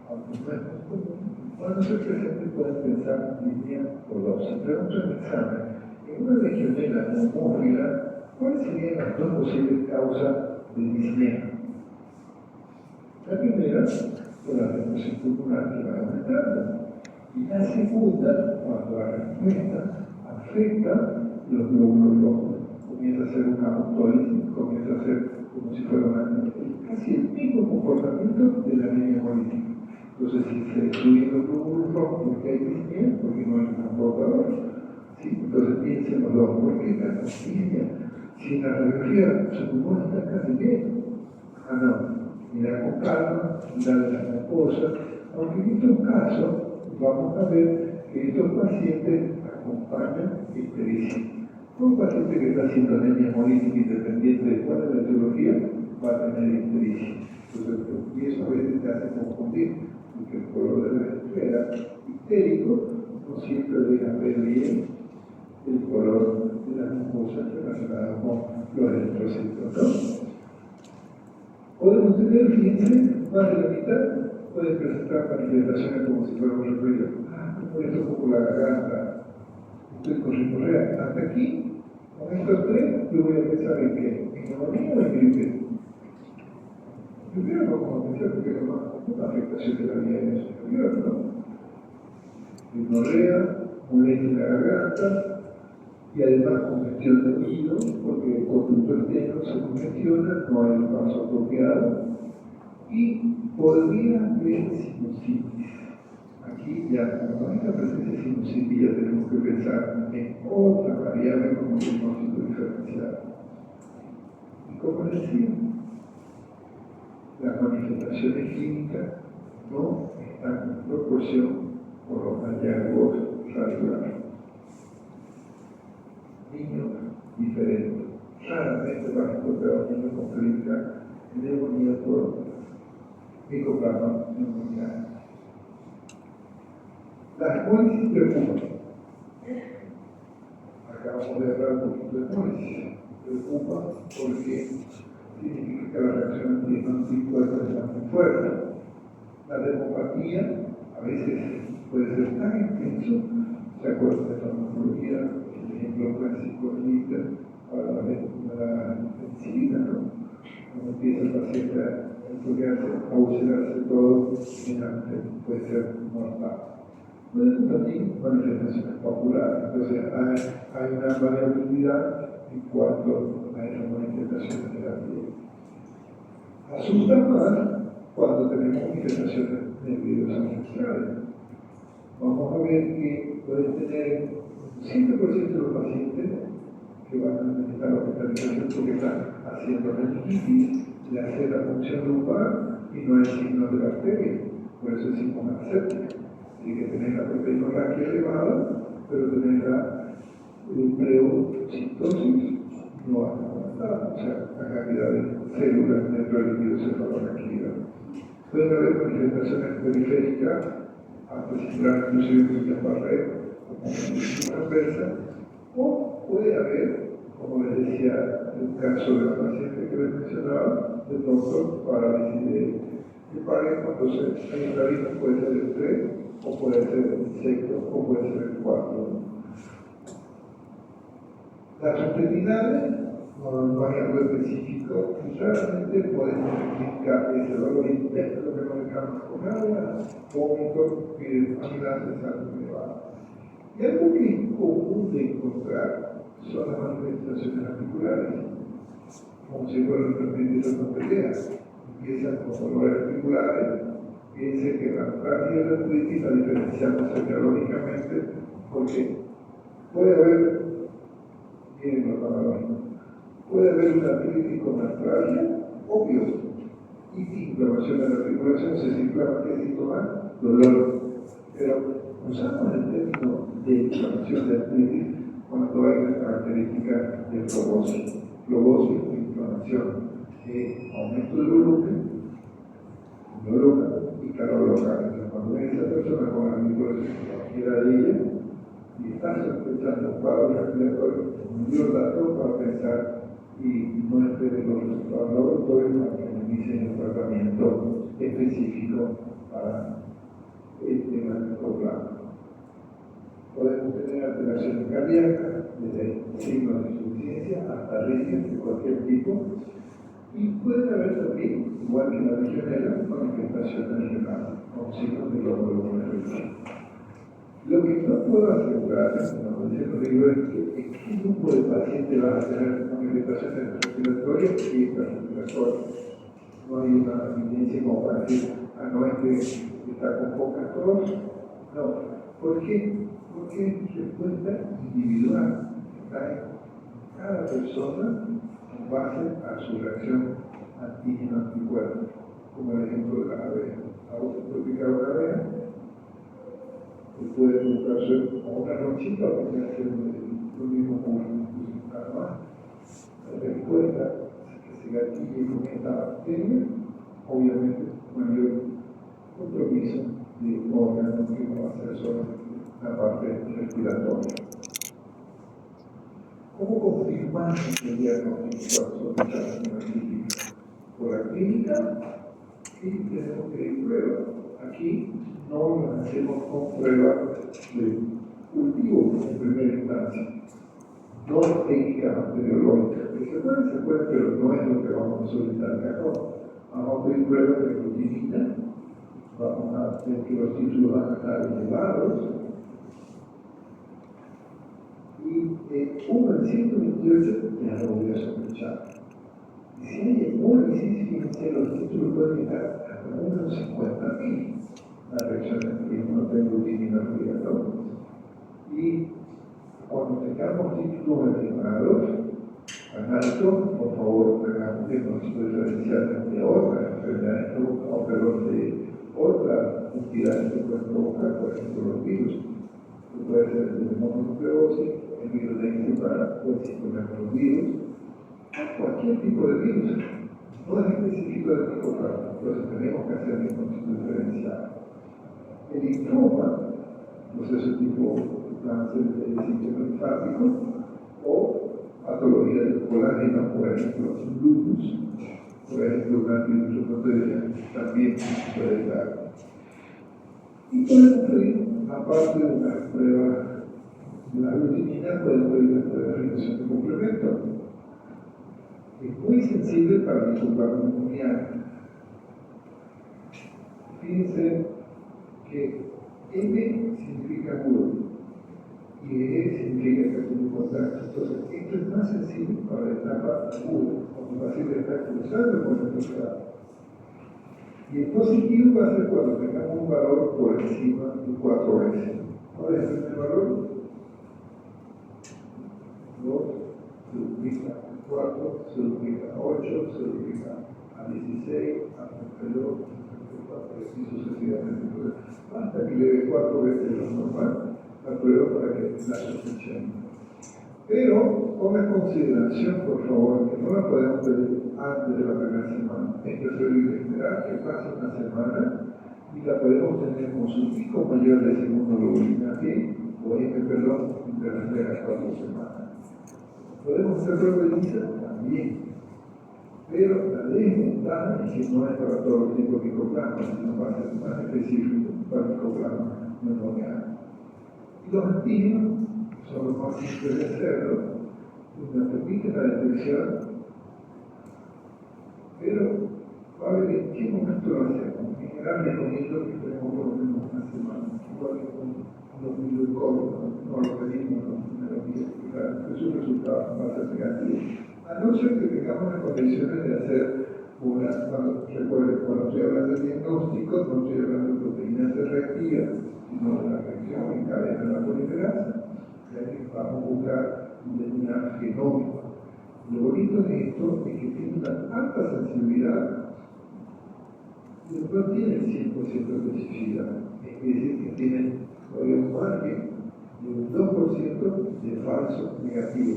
aunque no es muy común. Cuando se presente pueden pensar disnea dolosa. Pregunto en el examen, en una legionela neumófila, ¿cuáles serían las dos posibles causas de disnea? La primera, por la represión pulmonar que va aumentando. Y la segunda, cuando la respuesta afecta los glóbulos rojos. Comienza a ser una autólisis, comienza a ser como si fuera casi el mismo comportamiento de la anemia hemolítica. Entonces, si se destruyen los glóbulos rojos porque hay disnea, porque no hay un transportador, ¿sí? Entonces piensen los dos, ¿por qué la disnea? Si en la radiografía su pulmón está casi bien, no, mirar con calma, mirar las mucosas, aunque en estos casos vamos a ver que estos pacientes acompañan ictericia. Un paciente que está haciendo anemia hemolítica independiente de cuál es la etiología va a tener ictericia. Entonces, y eso a veces te hace confundir, porque el color de la esfera ictérico no siempre deja ver bien el color de las mucosas relacionadas con los eritrocitos, ¿no? Podemos tener, fíjense, más de la mitad puede presentar manifestaciones como si fuera un resfriado. Me molesta un poco la garganta, estoy con rinorrea. Hasta aquí, con estos tres, yo voy a pensar en qué, en neumonía o en gripe. Primero vamos a pensar porque es una afectación de la vía aérea superior, ¿no? Rinorrea, molestia en la garganta, y además congestión de oído, porque el conducto externo se congestiona, no hay un paso apropiado, y podría haber sinusitis. aquí ya, con esta presencia sinusítica, ya tenemos que pensar en otra variable como el diagnóstico diferencial. Y como decía, las manifestaciones clínicas no están en proporción con los hallazgos radiculares. Niños diferentes. Raramente vas a encontrar un niño con clínica de neumonía por micoplasma pneumoniae. Las hemólisis preocupan. Acabamos de hablar un poquito de hemólisis. Preocupa porque significa que la reacción anticuerpos está muy fuerte. La demopatía a veces puede ser tan intenso, ¿se acuerdan de farmacología? El ejemplo clásico para la penicilina, ¿no? Cuando empieza el paciente a enfocarse, a ulcerarse todo, puede ser mortal. Pueden también manifestaciones populares, entonces hay una variabilidad en cuanto a esas manifestaciones de la piel. Asusta más cuando tenemos manifestaciones nerviosas centrales. Vamos a ver que pueden tener un 7% de los pacientes que van a necesitar hospitalización porque están haciendo meningitis, le hace la función lumbar y no hay signos de bacteria, por eso es sintomática. Tiene que tener la proteínorraquia elevada, pero tener la pleocitosis no avanzada, o sea, la cantidad de células dentro del líquido cefalorraquídeo. Pueden haber manifestaciones periféricas, hasta similar inclusive muchas barreras, como una transversa, o puede haber, como les decía, el caso de la paciente que les mencionaba, de pronto parálisis de Parkinson, entonces hay una lista, puede ser el 3, o puede ser el insecto, o puede ser el 4. Las retinadas, no hay algo específico, y realmente podemos identificar ese valor interno que no dejamos con agua, vómito, amilases algo elevado. Y algo que es común de encontrar son las manifestaciones articulares, como si fueran repetidas las peleas. Empiezan con dolores articulares, piensen que la artritis y la artritis la diferenciamos etiológicamente porque puede haber, miren los panorama, puede haber una artritis con artralgia, obvio, y inflamación de la articulación, se inflama, ¿qué síntoma? Dolor. Pero usamos el término de inflamación de artritis cuando hay una característica de flobosis. Flobosis o inflamación, aumento de volumen, local y calor local. Entonces, cuando ves a esa persona con la articulación cualquiera de ella y está sospechando paro respiratorio, un dio dato para pensar y no esperen los resultados laboratorios para que inicien el tratamiento específico para el tema del problema. Podemos tener alteraciones cardíacas, desde signos de insuficiencia hasta arritmias de cualquier tipo, y pueden haber también, igual que la legionela, manifestaciones renales, con signos de glóbulos renales. Lo que no puedo asegurar, como decía Rodrigo, es que en qué grupo de pacientes van a tener manifestaciones respiratorias y extrarrespiratorias. No hay una evidencia como para decir, no es que está con poca tos. No. ¿Por qué? Porque es respuesta individual. Está en cada persona en base a su reacción antígeno-anticuerpo. Como el ejemplo de la abeja. A usted puede picar una abeja, puede provocarse a una ronchita o puede hacer lo mismo con nada más. La respuesta que se gatille con esta bacteria, obviamente, mayor compromiso de órganos que no va a ser solo la parte respiratoria. ¿Cómo confirmamos el diagnóstico cuando sospechamos por la clínica? Y tenemos que ir pruebas. Aquí no lo hacemos con pruebas de cultivo en primera instancia, no técnicas bacteriológicas. Que se puede, pero no es lo que vamos a solicitar acá. Vamos a pedir pruebas de glutinina, vamos a ver que los títulos van a estar elevados. Y 1 en 128 ya lo voy a sospechar. Y si hay hemólisis, fíjense, los títulos pueden llegar hasta unos 50.000. la reacción que no tengo utilidad obligatoria. Y cuando tengamos títulos elevados, tan alto, por favor, hagamos diagnóstico diferencial de otras enfermedades, o perdón, de otras entidades que pueden provocar, por ejemplo, los virus. Puede ser el mononucleosis, el virus de Epstein-Barr, o el citomegalovirus, cualquier tipo de virus. No es específico del micoplasma, entonces tenemos que hacer diagnóstico diferencial. El linfoma, proceso tipo cáncer del sistema linfático, o patología del colágeno, por ejemplo, lupus, por ejemplo, una virus también puede dar. Y podemos pedir, aparte de unas pruebas de la rutina, podemos pedir las pruebas de reducción de complemento. Es muy sensible para el micoplasma pulmonar. Fíjense que M significa agudo y E significa que es un contacto. Entonces, esto es más sensible para la etapa aguda, cuando el paciente está cruzando por el cruzado. Y el positivo va a ser cuando tengamos un valor por encima de 4 veces. ¿Cuál es el primer valor? 2, se duplica a 4, se duplica a 8, se duplica a 16, a 32, a 34 y sucesivamente. Entonces, basta que le dé 4 veces lo normal la prueba para que la sospechen. Pero ponga en consideración, por favor, que no la podemos pedir antes de la primera semana. Es preferible esperar que pase una semana y la podemos tener con su pico mayor de segundo globulina G o M, perdón, entre las primeras 4 semanas. ¿Podemos hacer prueba de lisa? También. Pero la desventaja es que no es para todos los tipos de micoplasma, sino va a ser más específico para micoplasma pneumoniano. Y los antígenos son los más simples de hacerlo, y nos permiten la detección, pero va a ver en qué momento lo hacemos. En general recomiendo que estemos por lo menos una semana, igual que con los virus de COVID, no lo pedimos en los primeros días, porque sus resultados van a ser negativos. A no ser que tengamos las condiciones de hacer una, recuerden, cuando estoy hablando de diagnóstico, no estoy hablando de proteínas C reactivas, sino de la reacción en cadena de la polimerasa, ya que vamos a buscar una genómica. Lo bonito de esto es que tiene una alta sensibilidad, pero no tiene el 100% de especificidad. Es decir, que tiene todavía un margen de un 2% de falso negativo.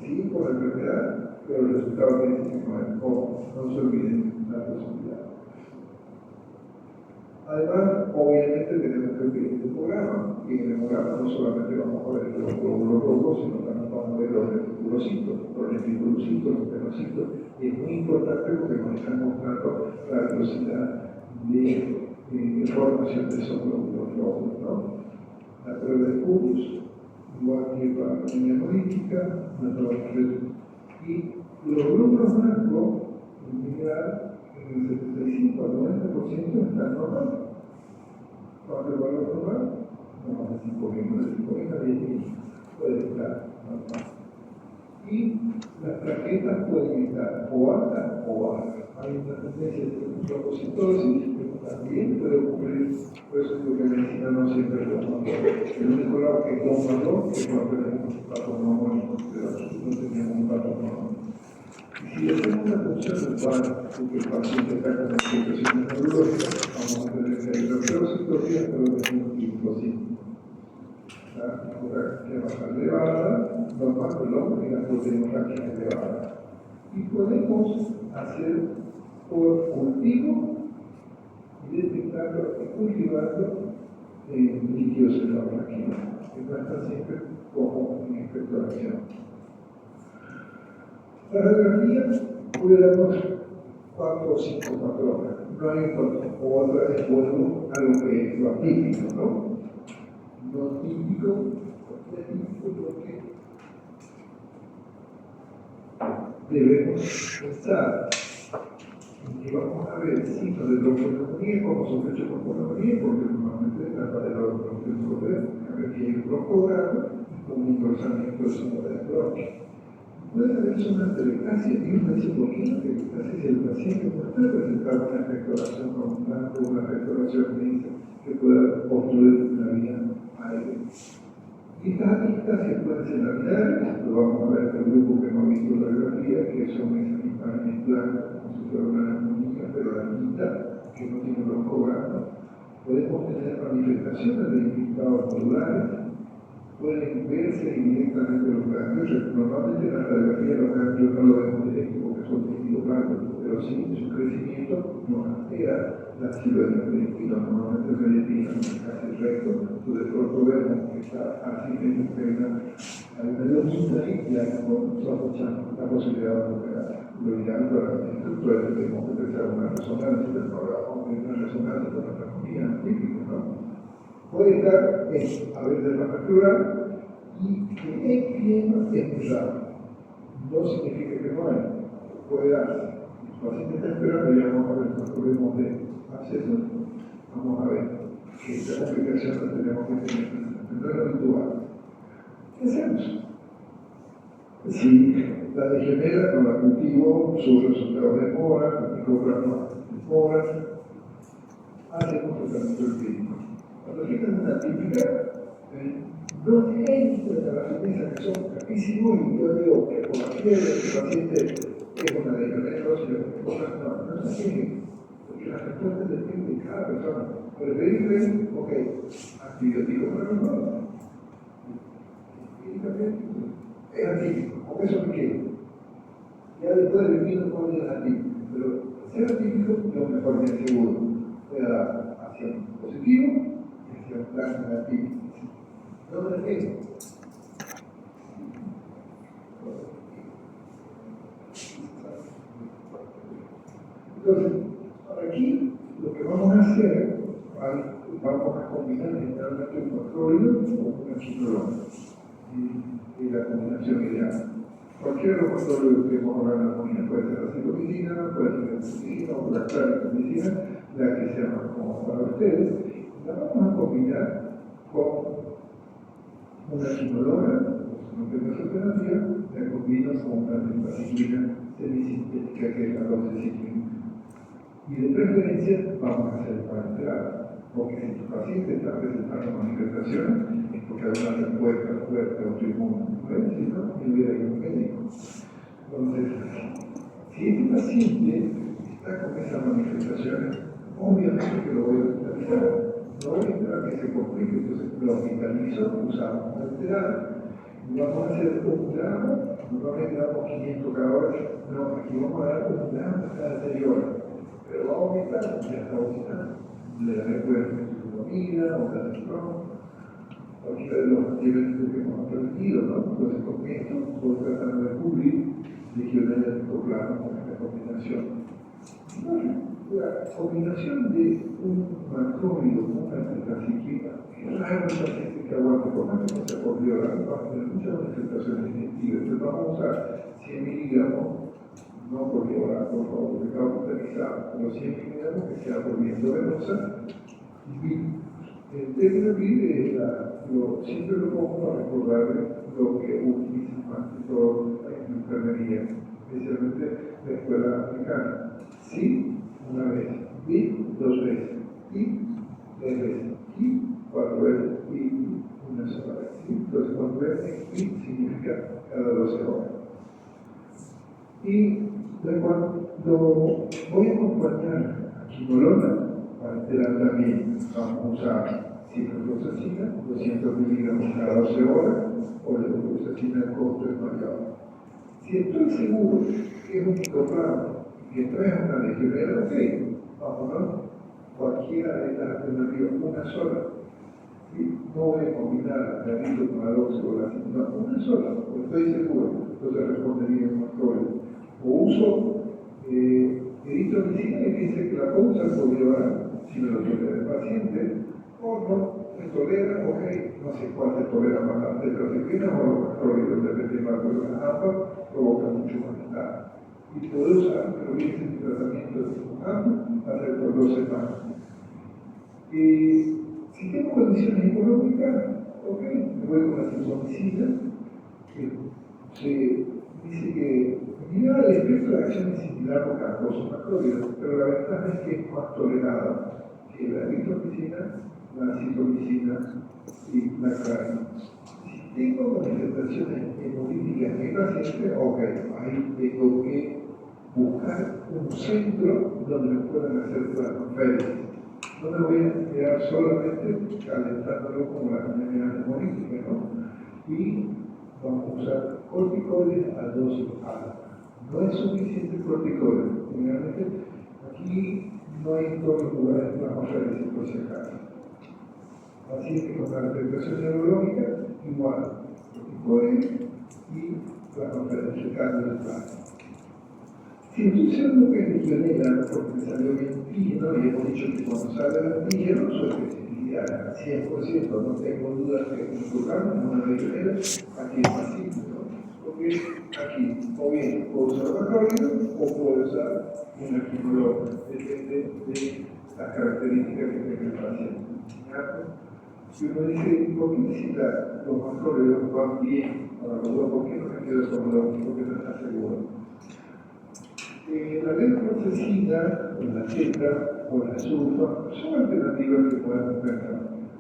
Sí, por la enfermedad, pero el resultado es que no se olviden la posibilidad. Además, obviamente tenemos que pedir el hemograma, y en el hemograma no solamente vamos a ver los glóbulos rojos, sino también vamos a ver los reticulocitos, los reticulocitos, los pelocitos. Y es muy importante porque nos están mostrando la velocidad de formación de esos glóbulos rojos, ¿no? La prueba de Pulse, igual que para la línea hemolítica, y los glóbulos blancos, en general, en el 75 al 90% están normales. ¿Cuál es el valor normal? No más de 5.000, de 5.000 a 10.000 puede estar normal. Y las plaquetas pueden estar o altas o bajas. Hay una tendencia de trombocitosis, pero también puede ocurrir, por eso digo que la medicina no siempre es lo más. El único lado que es lo malo es cuando tenemos un patrón hormónico, pero aquí no tenemos un patrón hormónico. Si hacemos una función urbana, porque el paciente está con infecciones neurológicas, vamos a tener que ir a citología, pero de un tipo sí. La fotografía baja elevada, normal del hombre y la proteína elevada. Y podemos hacer por cultivo y detectarlo y cultivando líquidos cefalorraquíneos, que no está siempre como en expectoración. La radiografía puede darnos 4 o 5 patrones. No hay otra es bueno a lo que es lo atípico, ¿no? Lo típico, porque debemos pensar en que vamos a ver signos de bronconeumonía como sospecha de bronconeumonía, porque normalmente es la pared de los bronquios, a ver que hay un broncogrado y con un engrosamiento del signo de la bronquia. Puede haber zonas de ectasia, y uno dice, ¿por qué no te ectasia si el paciente no está presentando una restauración constante, una restauración que pueda obstruir la vía aérea? Y estas ectasias pueden ser laminares, lo vamos a ver en el grupo que hemos visto en la radiografía, que son esas imágenes blancas, como si fuera una neumonía, pero la mitad, que no tiene broncograma. Podemos tener manifestaciones de infiltrados nodulares, pueden verse indirectamente los ganglios. Normalmente en la radiografía los ganglios no lo vemos directo porque son tejidos blancos, pero sí su crecimiento nos altera la silueta del intestino. Normalmente el intestino es casi recto, entonces de pronto vemos que está así hay una lomita ahí y ahí sospechamos la posibilidad de operar. Lo ideal para el estructura es que tenemos que empezar una resonancia del programa, una resonancia con la anatomía típica, ¿no? Puede estar en haber derrama pleural y que el clima es muy raro. No significa que no hay. Puede darse. El paciente está esperando y ya vamos a ver los problemas de acceso. Vamos a ver qué complicaciones tenemos que tener. No es lo habitual. ¿Qué hacemos? Si la degenera con la cultivo, sus resultados demoran, las cobras no demoran, hacemos tratamiento del clínico. Cuando tienen una típica, no entra a la fineza que son capísimos y yo digo que por la fiebre el paciente es una degeneración y no se tiene, porque las respuestas dependen de cada persona. Preferible, ok, antibiótico para no. Es atípico, con eso me quedo. Ya después de vivir no puedo ir atípico, pero ser atípico yo mejor me aseguro. Voy a dar hacia un positivo y hacia un plan negativo. No me detengo. Entonces, aquí lo que vamos a hacer, vamos a combinar generalmente un macrólido con una quinolona. Y la combinación ideal. Cualquier laboratorio que hemos hablado en la comunidad puede ser la citocina, puede ser la medicina o la claritomicina, la que sea más cómoda para ustedes. La vamos a combinar con una quinolona, una terapia, la combino con una tetraciclina semisintética que es la doxiciclina. Y de preferencia vamos a hacer parenteral, porque si tu paciente está presentando manifestaciones es porque hay una respuesta fuerte autoinmune. Si no, me hubiera ido a un médico. Entonces, si este paciente está con esas manifestaciones, obviamente que lo voy a hospitalizar. No voy a esperar que se complique, entonces lo hospitalizo, usamos parenteral. Vamos a hacer un gramo, normalmente damos 500 cada hora, no, aquí vamos a dar un gramo cada 6 horas. Pero vamos a aumentar, ya está aumentando. Le daré comida, o la cualquiera de los antibióticos que hemos aprendido, ¿no? Entonces, con esto, voy tratando de cubrir legionela de plasma con esta combinación. Bueno, la combinación de un macrólido con una tetraciclina es raro el paciente que aguante, por más que no sea por violar, va a tener muchas manifestaciones digestivas. Entonces, vamos a usar 100 miligramos. No por violar, por favor, porque está hospitalizado, pero 100 miligramos que sea por vía endovenosa. Y el término BID siempre lo pongo para recordarle lo que utilizan más que todo en enfermería, especialmente la escuela africana. Sí, una vez, BID 2 veces, y 3 veces, y 4 veces, y una sola vez. ¿Sí? Entonces, cuando vean BID significa cada 12 horas. Y cuando voy a acompañar a quinolona, parenteral también vamos a usar ciprofloxacina, 200 miligramos cada 12 horas, o levofloxacina, el costo es variable. Si estoy seguro que es un microplano y que no es una legionela, ok, vámonos, cualquiera de estas alternativas, una sola. ¿Sí? No voy a combinar la rito con la doxo o la ciprofloxacina, no, una sola, porque estoy seguro, entonces respondería en macrólido. O uso eritromicina que dice que la puedo usar por llevar si me lo tolera el paciente, o no, me tolera, ok, no sé cuál se tolera más, la tetraciclina o los macrólidos, depende más, pero las ambas provocan mucho malestar. Y puedo usar, pero bien el tratamiento de ambos, hacer por 2 semanas. Si tengo condiciones económicas, ok, me voy con la ciprofloxacina, que se dice que en general el efecto de acción es similar por cada cosa macróbica, pero la ventaja es que es más tolerada que la eritromicina, la citromicina y la clarina. Si tengo manifestaciones hemolíticas en el paciente, ok, ahí tengo que buscar un centro donde me puedan hacer plasmaféresis. No me voy a quedar solamente calentándolo como la anemia hemolítica, ¿no? Y vamos a usar corticoides a dosis alta. No es suficiente corticoides. Generalmente aquí no hay en todos los lugares plasmaféresis, por si acaso. Pacientes con una afectación neurológica, igual, corticoides y plasmaféresis, el cambio del plasma. Si usted lo que legionela, porque me salió mi antígeno, y hemos dicho que cuando sale el antígeno, su especificidad al 100%, no tengo dudas que enfocarnos en una legionela, aquí es más simple, ¿no? Porque aquí, o bien puedo usar macrólido, o puedo usar un antígeno, depende de las características que tenga el paciente. Si uno dice, ¿por qué si los macrólidos van bien para los dos? ¿Por qué no me quedo con los dos? Porque no está seguro. La leucocecina, o la tetra, o la sulfa, son alternativas que podemos pensar.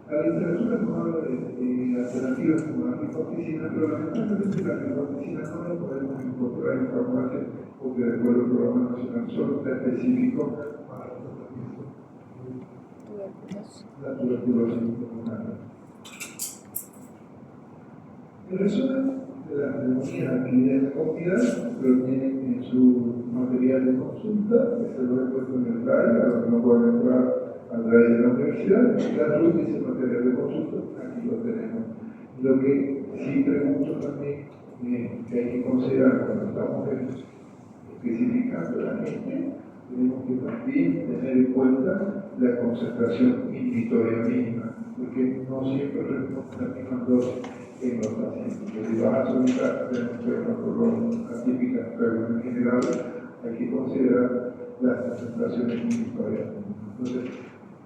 La literatura nos habla de alternativas como la rifampicina, pero lamentablemente la rifampicina no la podemos incorporar en farmacia porque de acuerdo al programa nacional solo está específico para el tratamiento de la tuberculosis pulmonar. En resumen, de las neumonías adquiridas en comunidad, lo tienen en su material de consulta, que se lo he puesto en el drive, a lo que no pueden entrar al drive de la universidad, la RUT dice material de consulta, aquí lo tenemos. Lo que sí pregunto también, que hay que considerar cuando estamos especificando a la gente, tenemos que también tener en cuenta la concentración inhibitoria mínima, porque no siempre respondemos las mismas dosis en los pacientes. Si vas a solicitar la típica pero en general, hay que considerar las concentraciones inhibitorias. Entonces,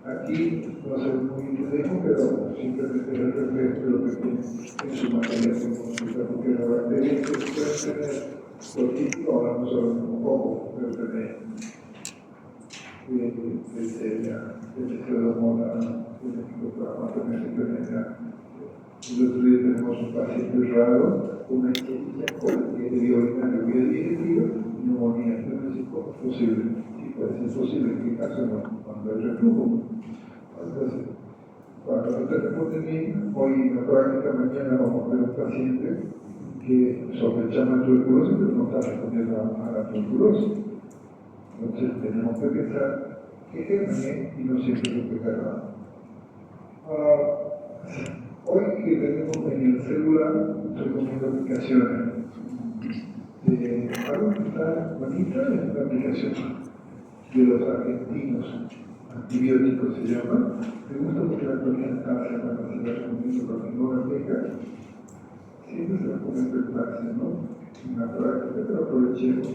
aquí no sé muy lejos, pero simplemente es el reflejo de lo que tiene en su materia de consulta, porque la bacteria que puede tener por típico, hablamos solo un poco, puede tener de pseudomonas, de microplasma, el otro día tenemos un paciente raro con una inquietud que debió orinar el vía digestiva y neumonía. Entonces, ¿cómo es posible? Sí, puede ser posible. ¿En qué caso no? Cuando hay reflujo. Entonces, cuando no tenemos bien, hoy en la práctica mañana vamos a ver un paciente que sospechamos tuberculosis, pero no está respondiendo a la tuberculosis. Entonces, tenemos que pensar que germen y no siempre sospecar nada. Hoy que tenemos en el celular, recomiendo aplicaciones. Algo que está bonita es la aplicación de los argentinos, antibióticos se llama. Me gusta porque la actualidad está haciendo la recomiendo para ninguna beca. Siempre se recomienda el clase, ¿no? En la práctica, pero aprovechemos.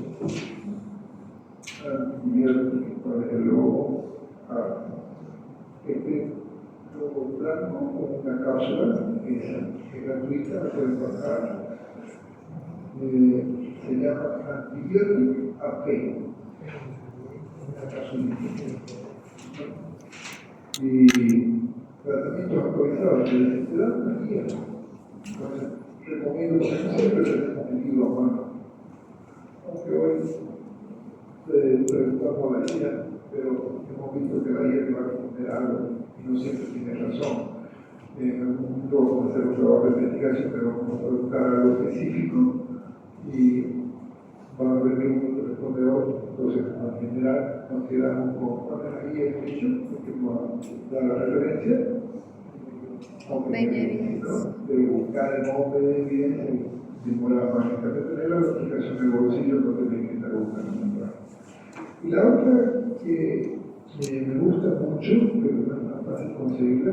Antibióticos, por ejemplo, logo blanco con una cápsula que es gratuita, la pueden bajar. Se llama Antibiotic AP, una cápsulita. Y tratamientos actualizados de la una guía. Entonces, recomiendo que siempre tenemos el libro a mano. Aunque hoy preguntamos a la guía, pero hemos visto que la guía te va a responder algo y no siempre tiene razón. En algún punto vamos a hacer un trabajo de investigación, pero vamos a preguntar algo específico y van a ver que uno te responde a otro. Entonces, en general, nos quedamos con cuál es la guía de hecho, porque vamos a dar la referencia, pero buscar el nombre de evidencia y demora más. En cambio, tener la aplicación en el bolsillo no te tiene que estar buscando encontrar. Y la otra que me gusta mucho, pero no es tan fácil conseguirla,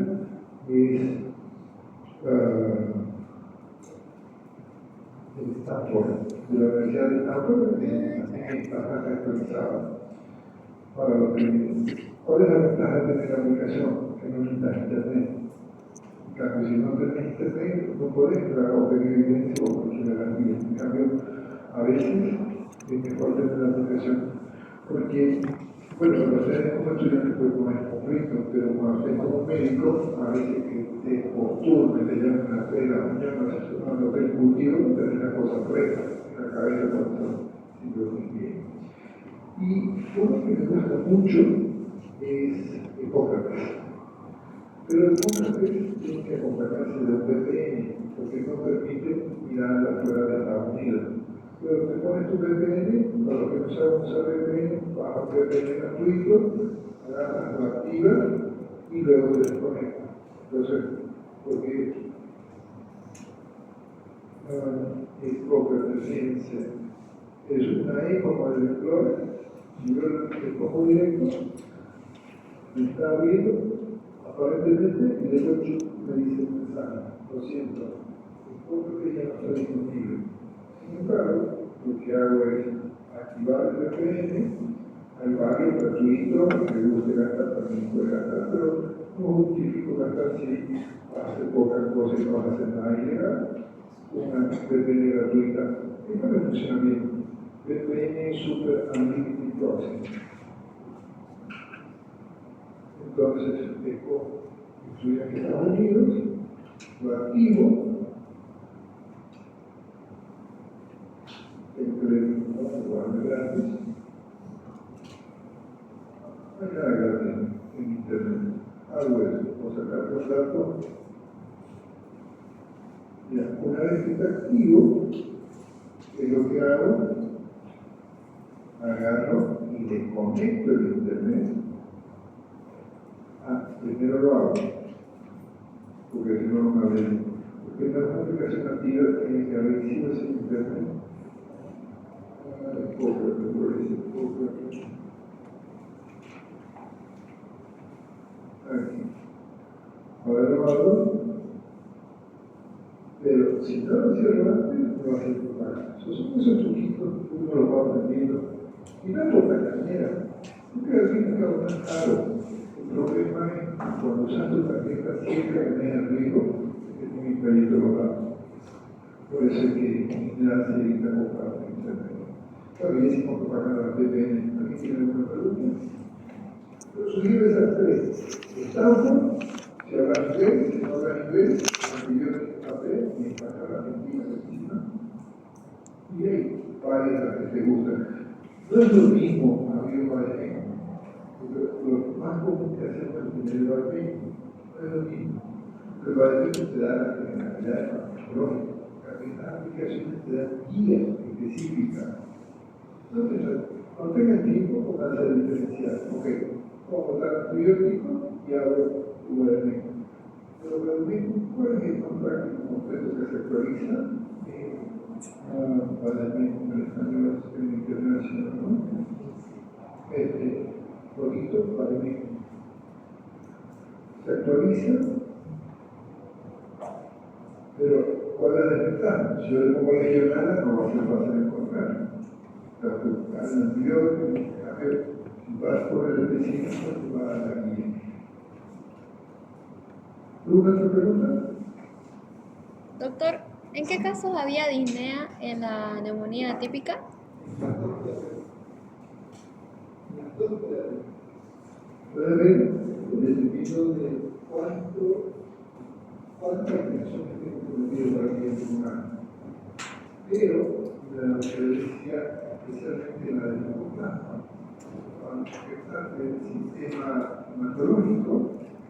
es de Stanford, de la Universidad de Stanford, que está bastante actualizada para los clínicos. ¿Cuál es la ventaja de tener la aplicación? Que no necesitas internet. En cambio, si no tenés internet, no podés entrar a obtener evidencia o cualquier de las vías. En cambio, a veces mejor tener la aplicación, porque, bueno, cuando ustedes como estudiantes pueden poner conflictos, pero cuando ustedes como médico, a veces que te posturnen, te llaman a las 3 de la mañana, cuando te cultivo, tener las cosas frescas en la cabeza cuando siempre muy bien. Y uno que me gusta mucho es Hipócrates. Pero Hipócrates tiene que acompañarse de un VPN, porque no permite mirar fuera de Estados Unidos. Pero te pones tu VPN, para los que no saben usar VPN, bajas un VPN gratuito, agarras, lo activas y luego te desconectas. Entonces, porque Hipócrates es una E como el Explorer, y yo le pongo directo, me está abriendo, aparentemente, y de hecho me dice el mensaje, lo siento, Hipócrates ya no está disponible. Sin embargo, lo que hago es activar el VPN, hay varios gratuitos, que me guste gastar, también puede gastar, pero no justifico gastar si hace pocas cosas y no vas a hacer nada ilegal. Una VPN gratuita, esta me funciona bien. VPN Super Unlimited Browsing. Entonces, estoy aquí en Estados Unidos, lo activo, entre el gratis. No hay nada gratis en Internet. Hago eso, o sacar los datos. Ya, una vez que está activo, ¿qué es lo que hago? Agarro y desconecto el Internet. Primero lo hago, porque si no, no me abre. Porque no es una aplicación activa que recibe ese Internet. Aquí. Ahora lo hago, pero si no lo cierro antes, no va a ser problema. Son esos truquitos que uno los va aprendiendo. Y no es por la carnera, porque al fin y al cabo no es caro. El problema es cuando usas tu tarjeta siempre que tenés el riesgo de que tengas crédito local. Por eso es que en general se evita comprar en Internet. Claro, y decimos que pagan la VPN. ¿Alguien tiene alguna pregunta? Pero sugiero esas tres. Stanford, si hablan inglés, si no hablan inglés, anteriores papel, y español, Argentina, Argentina. Y hay varias que te gustan. No es lo mismo abrir un almacén. Lo más común que hacemos es tener el almacén. No es lo mismo. Pero el almacén te da la generalidad farmacológica. Las aplicaciones te dan guías específicas. Entonces, cuando tengan tiempo, pónganse a diferenciar. Ok, pongo tal antibiótico y hago URM. Pero realmente, ¿cuál es el más práctico completo que se actualiza? Para mí, como el español es internacional, ¿no? Poquito para mí. Se actualiza, pero ¿cuál es la desventaja? Si yo le pongo legionela, no va a ser fácil encontrar. Tengo que buscar el antibiótico, si vas por el específico, te va a dar la guía. ¿Alguna otra pregunta? Doctor, ¿en qué casos había disnea en la neumonía atípica? Puede ver, dependiendo de cuántas aplicaciones tengo prometido para el cliente humano. Pero la diferencia, especialmente la de neuroplasma, cuando afecta el sistema hematológico,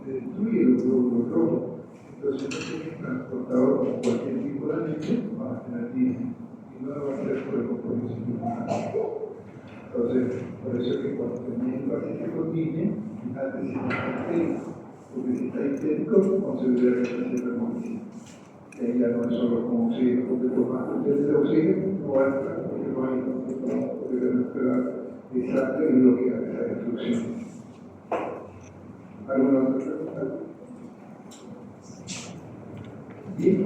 destruye los glóbulos rojos. Entonces, no tienes transportador con cualquier tipo de alimento, vas a tener disnea. Y no lo va a hacer por el compromiso humano. Entonces, por eso es que cuando tenés el paciente con disnea, fíjate si no está histérico. Porque si está histérico, considera que está haciendo hemolisis. Y ahí ya no es solo con oxígeno, porque por más que usted le oxígeno, no va a entrar, porque no hay control, porque debe esperar de sangre y bloquear esa destrucción. ¿Alguna otra pregunta? Bien.